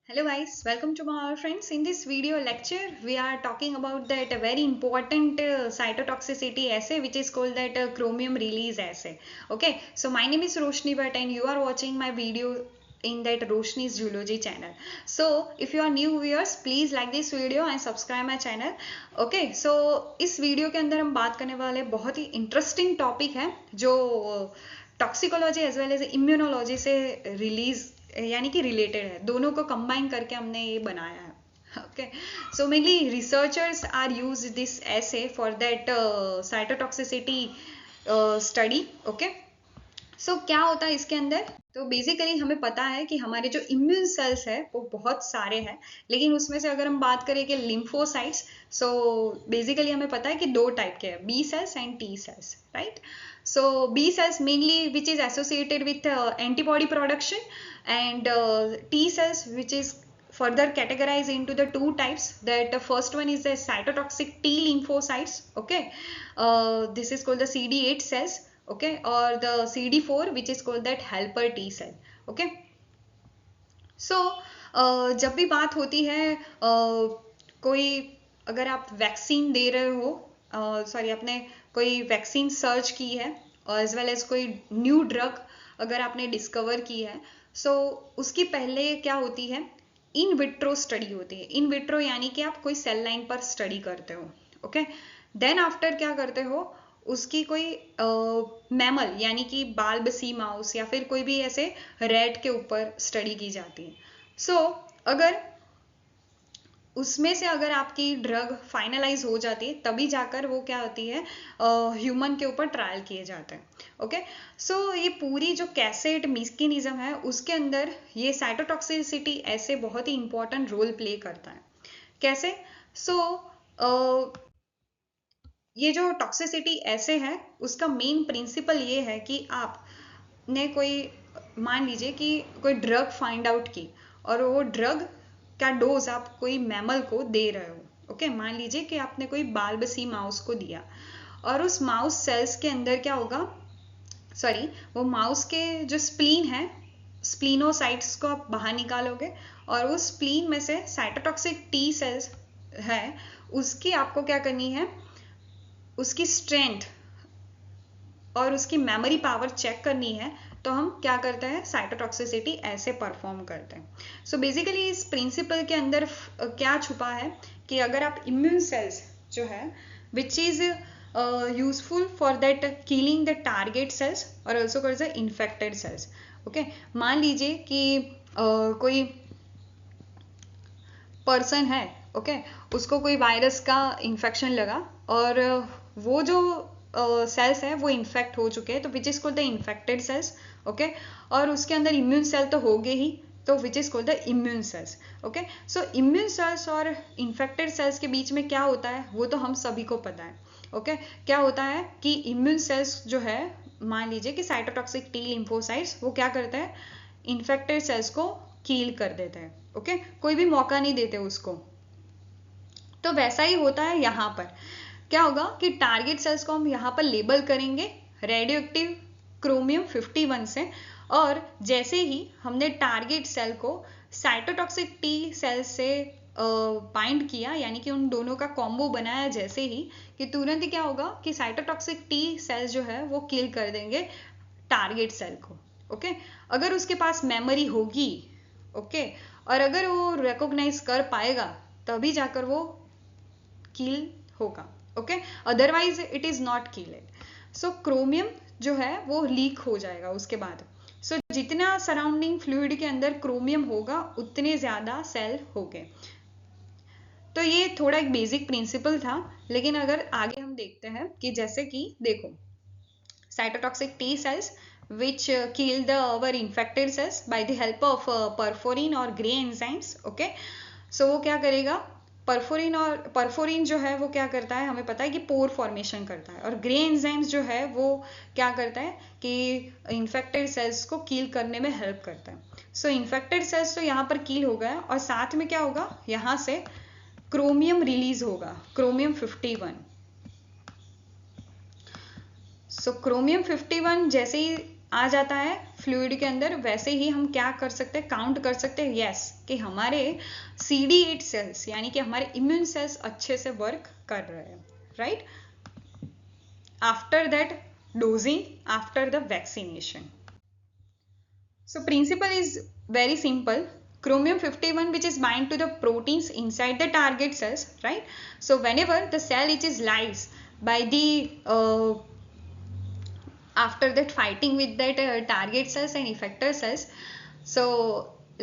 Hello guys, welcome to my friends. In this video lecture, we are talking about that very important cytotoxicity assay which is called that chromium release assay. Okay, so my name is Roshni Bhatt and you are watching my video in that Roshni's Zoology channel. So if you are new viewers, please like this video and subscribe my channel. Okay, so इस video के अंदर हम बात करने वाले बहुत ही interesting topic है जो toxicology as well as immunology से रिलीज यानी कि रिलेटेड है, दोनों को कंबाइन करके हमने ये बनाया है. Okay, so mainly researchers are use this assay for that cytotoxicity study. Okay, so क्या होता है इसके अंदर. तो बेसिकली हमें पता है कि हमारे जो इम्यून सेल्स है वो बहुत सारे हैं, लेकिन उसमें से अगर हम बात करें कि लिम्फोसाइट्स, सो बेसिकली हमें पता है कि दो टाइप के हैं, B cells and T cells, right. So B cells mainly which is associated with antibody production, and T cells which is further categorized into the two types. That the first one is the cytotoxic T lymphocytes. Okay, this is called the CD8 cells. Okay, or the CD4 which is called that helper T cell. Okay, so जब भी बात होती है कोई अगर आप vaccine दे रहे हो, सॉरी आपने कोई वैक्सीन सर्च की है और एज वेल एज कोई न्यू ड्रग अगर आपने डिस्कवर की है, सो उसकी पहले क्या होती है, इन विट्रो स्टडी होती है. इन विट्रो यानी कि आप कोई सेल लाइन पर स्टडी करते हो. ओके, देन आफ्टर क्या करते हो, उसकी कोई मैमल यानी कि बाल्ब सी माउस या फिर कोई भी ऐसे रैट के ऊपर स्टडी की जाती है. सो अगर उसमें से अगर आपकी ड्रग फाइनलाइज हो जाती है तभी जाकर वो क्या होती है, ह्यूमन के ऊपर ट्रायल किए जाते हैं. ओके, सो ये पूरी जो कैसेट मैकेनिज्म है उसके अंदर ये साइटोटॉक्सिसिटी ऐसे बहुत ही इंपॉर्टेंट रोल प्ले करता है. कैसे? सो ये जो टॉक्सिसिटी ऐसे है उसका मेन प्रिंसिपल ये है कि आपने कोई, मान लीजिए कि कोई ड्रग फाइंड आउट की और वो ड्रग का डोज आप कोई मैमल को दे रहे हो. ओके, मान लीजिए कि आपने कोई बाल्ब सी माउस को दिया और उस माउस सेल्स के अंदर क्या होगा, सॉरी वो माउस के जो स्प्लीन है, स्प्लीनोसाइट्स को आप बाहर निकालोगे और उस स्प्लीन में से साइटोटॉक्सिक टी सेल्स है उसकी आपको क्या करनी है, उसकी स्ट्रेंथ और उसकी मेमोरी पावर चेक करनी है. तो हम क्या करते हैं, साइटोटॉक्सिसिटी ऐसे परफॉर्म करते हैं. सो बेसिकली इस प्रिंसिपल के अंदर क्या छुपा है कि अगर आप इम्यून सेल्स जो है which is useful for that killing the target cells और also called the infected cells. Okay, मान लीजिए कि कोई पर्सन है, ओके, उसको कोई वायरस का इन्फेक्शन लगा और वो जो सेल्स है वो इन्फेक्ट हो चुके हैं, तो which is called the infected cells. Okay, और उसके अंदर इम्यून सेल तो हो गए ही, तो which is called the immune cells. Okay, so immune cells और इन्फेक्टेड सेल्स के बीच में क्या होता है वो तो हम सभी को पता है. ओके, क्या होता है कि इम्यून सेल्स जो है, मान लीजिए कि साइटोटॉक्सिक टी लिम्फोसाइट्स वो क्या करते हैं, इन्फेक्टेड सेल्स को कील कर देते हैं. ओके, कोई भी मौका नहीं देते उसको. तो वैसा ही होता है यहाँ पर. क्या होगा कि टारगेट सेल्स को हम यहाँ पर लेबल करेंगे रेडियो एक्टिव क्रोमियम 51 से, और जैसे ही हमने टारगेट सेल को साइटोटॉक्सिक टी सेल से बाइंड किया, यानी कि उन दोनों का कॉम्बो बनाया जैसे ही, कि तुरंत ही क्या होगा कि साइटोटॉक्सिक टी सेल जो है वो किल कर देंगे टारगेट सेल को. ओके, अगर उसके पास मेमोरी होगी, ओके, और अगर वो रिकॉग्नाइज कर पाएगा तभी जाकर वो किल होगा. Okay, otherwise it is not killed. So chromium जो है वो लीक हो जाएगा उसके बाद. सो जितना सराउंडिंग फ्लूइड के अंदर क्रोमियम होगा उतने ज्यादा सेल होंगे. तो ये थोड़ा एक बेसिक प्रिंसिपल था, लेकिन अगर आगे हम देखते हैं कि जैसे कि देखो, cytotoxic T cells which kill the our infected cells by the help of perforin or gray enzymes. Okay, so वो क्या करेगा, परफोरिन जो है वो क्या करता है, हमें पता है कि पोर फॉर्मेशन करता है, और ग्रे एंजाइम्स जो है वो क्या करता है कि इन्फेक्टेड सेल्स को कील करने में हेल्प करता है. सो इन्फेक्टेड सेल्स तो यहाँ पर कील हो गया और साथ में क्या होगा, यहाँ से क्रोमियम रिलीज होगा, क्रोमियम 51. सो क्रोमियम 51 जैसे ही आ जाता है फ्लूइड के अंदर, वैसे ही हम क्या कर सकते हैं, काउंट कर सकते हैं यस कि हमारे CD8 सेल्स यानी कि हमारे इम्यून सेल्स अच्छे से वर्क कर रहे हैं, right, after that dosing, after the vaccination. So principle is very simple. Chromium 51 which is bind to the proteins inside the target cells, right? So whenever the cell which is lies by the after that fighting with that target cells and effector cells, so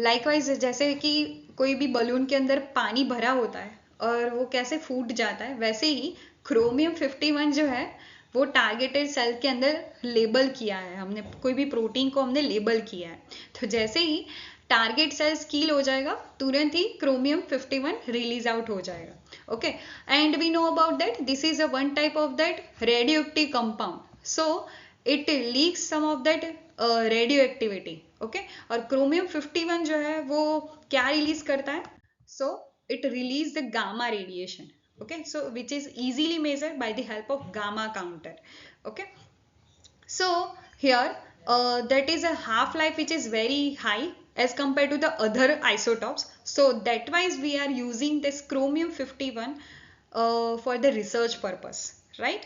likewise जैसे कि कोई भी balloon के अंदर पानी भरा होता है और वो कैसे फूट जाता है, वैसे ही क्रोमियम 51 जो है वो टारगेटेड सेल के अंदर लेबल किया है हमने, कोई भी प्रोटीन को हमने लेबल किया है. तो जैसे ही टारगेट सेल्स किल हो जाएगा तुरंत ही क्रोमियम 51 रिलीज आउट हो जाएगा. Okay, and we know about that this is a one type of that radioactive compound, so it leaks some of that radioactivity. Okay, और क्रोमियम 51 जो है वो क्या रिलीज करता है, so it release the gamma radiation. Okay, so which is easily measured by the help of gamma counter. Okay, so here that is a half life which is very high as compared to the other isotopes, so that wise we are using this chromium 51 for the research purpose, right?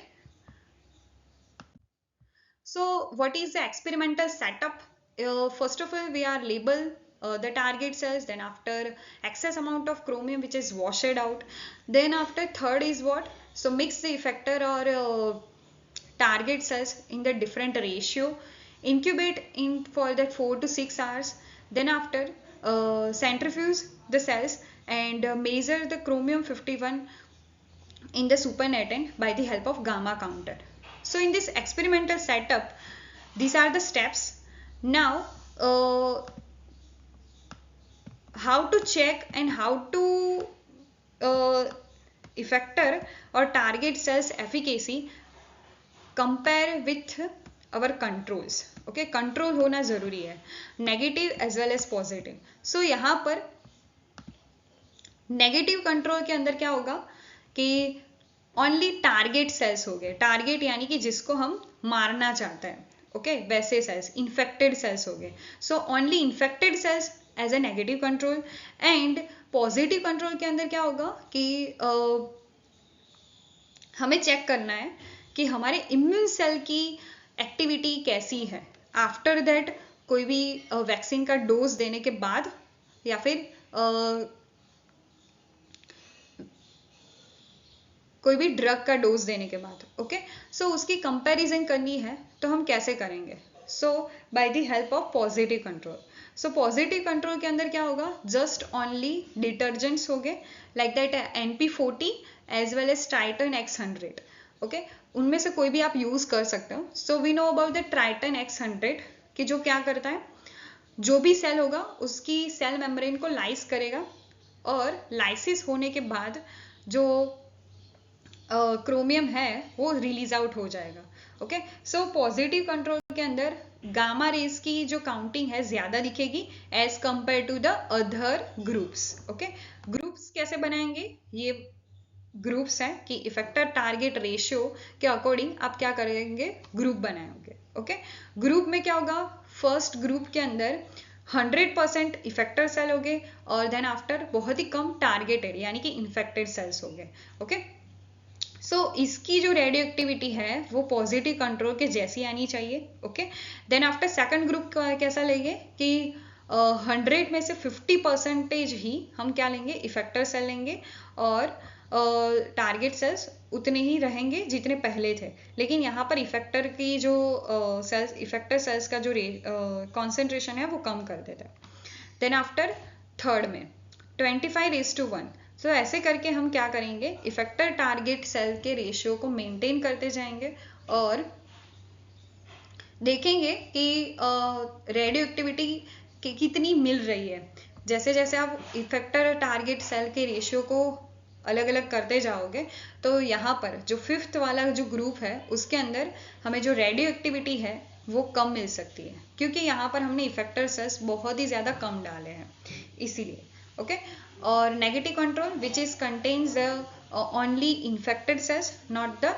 So what is the experimental setup? First of all we are label the target cells, then after excess amount of chromium which is washed out, then after third is what, so mix the effector or target cells in the different ratio, incubate in for that 4 to 6 hours, then after centrifuge the cells and measure the chromium 51 in the supernatant by the help of gamma counter. So in this experimental setup these are the steps. Now how to check and how to effector or target cells efficacy compare with our controls. Okay, control होना जरूरी है, negative as well as positive. So यहाँ पर negative control के अंदर क्या होगा कि ओनली टारगेट सेल्स हो गए, टारगेट यानी कि जिसको हम मारना चाहते हैं. ओके, वैसे सेल्स इन्फेक्टेड सेल्स हो गए. So only infected cells as a negative control. And positive control के अंदर क्या होगा कि हमें चेक करना है कि हमारे इम्यून सेल की एक्टिविटी कैसी है आफ्टर दैट कोई भी वैक्सीन का डोज देने के बाद या फिर कोई भी ड्रग का डोज देने के बाद. ओके, सो उसकी कंपैरिजन करनी है तो हम कैसे करेंगे, so by the help of positive control. So positive control के अंदर क्या होगा, जस्ट ओनली डिटर्जेंट्स हो गए like that NP40 as well as Triton X100. Okay, उनमें से कोई भी आप यूज कर सकते हो. So we know about the Triton X100 कि जो क्या करता है, जो भी सेल होगा उसकी सेल मेम्ब्रेन को लाइस करेगा और लाइसिस होने के बाद जो क्रोमियम है वो रिलीज आउट हो जाएगा. ओके, सो पॉजिटिव कंट्रोल के अंदर गामा रेज की जो काउंटिंग है ज्यादा दिखेगी as compare to the other groups. Okay, groups कैसे बनाएंगे, ये ग्रुप्स हैं कि इफेक्टर टारगेट रेशियो के अकॉर्डिंग आप क्या करेंगे, ग्रुप बनाएंगे. ओके, ग्रुप में क्या होगा, फर्स्ट ग्रुप के अंदर 100% इफेक्टर सेल हो गए और देन आफ्टर बहुत ही कम टारगेटेड यानी कि इन्फेक्टेड सेल्स हो गए. ओके, सो इसकी जो रेडियो एक्टिविटी है वो पॉजिटिव कंट्रोल के जैसी आनी चाहिए. Okay, then after second group कैसा लेंगे कि 100 में से 50% ही हम क्या लेंगे, इफेक्टर सेल लेंगे और टारगेट सेल्स उतने ही रहेंगे जितने पहले थे. लेकिन यहाँ पर इफेक्टर की जो सेल्स, इफेक्टर सेल्स का जो कॉन्सेंट्रेशन है वो कम कर देता है. देन आफ्टर थर्ड में 25:1. सो ऐसे करके हम क्या करेंगे, इफेक्टर टारगेट सेल के रेशियो को मेंटेन करते जाएंगे और देखेंगे कि रेडियो एक्टिविटी कितनी मिल रही है. जैसे जैसे आप इफेक्टर टारगेट सेल के रेशियो को अलग अलग करते जाओगे तो यहाँ पर जो फिफ्थ वाला जो ग्रुप है उसके अंदर हमें जो रेडियो एक्टिविटी है वो कम मिल सकती है क्योंकि यहाँ पर हमने इफेक्टर सेल्स बहुत ही ज़्यादा कम डाले हैं इसीलिए. ओके, और negative control which is contains only infected sales not the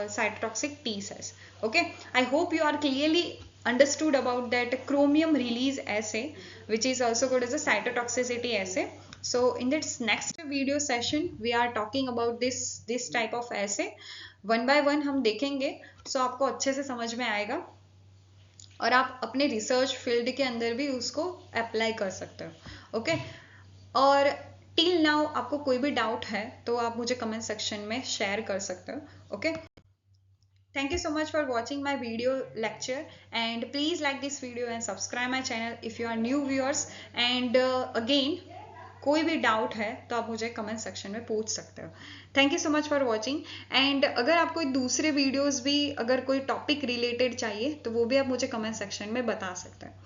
cytotoxic T cells. Okay, I hope you are clearly understood about that chromium release assay, which is also called as a cytotoxicity assay. So in this next video session we are talking about this type of assay. One by one हम देखेंगे, सो आपको अच्छे से समझ में आएगा और आप अपने रिसर्च फील्ड के अंदर भी उसको अप्लाई कर सकते हो। ओके, और टिल नाउ आपको कोई भी डाउट है तो आप मुझे कमेंट सेक्शन में शेयर कर सकते हो। Okay, thank you so much for watching my video lecture, and please like this video and subscribe my channel if you are new viewers, and again कोई भी डाउट है तो आप मुझे कमेंट सेक्शन में पूछ सकते हो। Thank you so much for watching, and अगर आपको दूसरे वीडियोस भी, अगर कोई टॉपिक रिलेटेड चाहिए तो वो भी आप मुझे कमेंट सेक्शन में बता सकते हैं।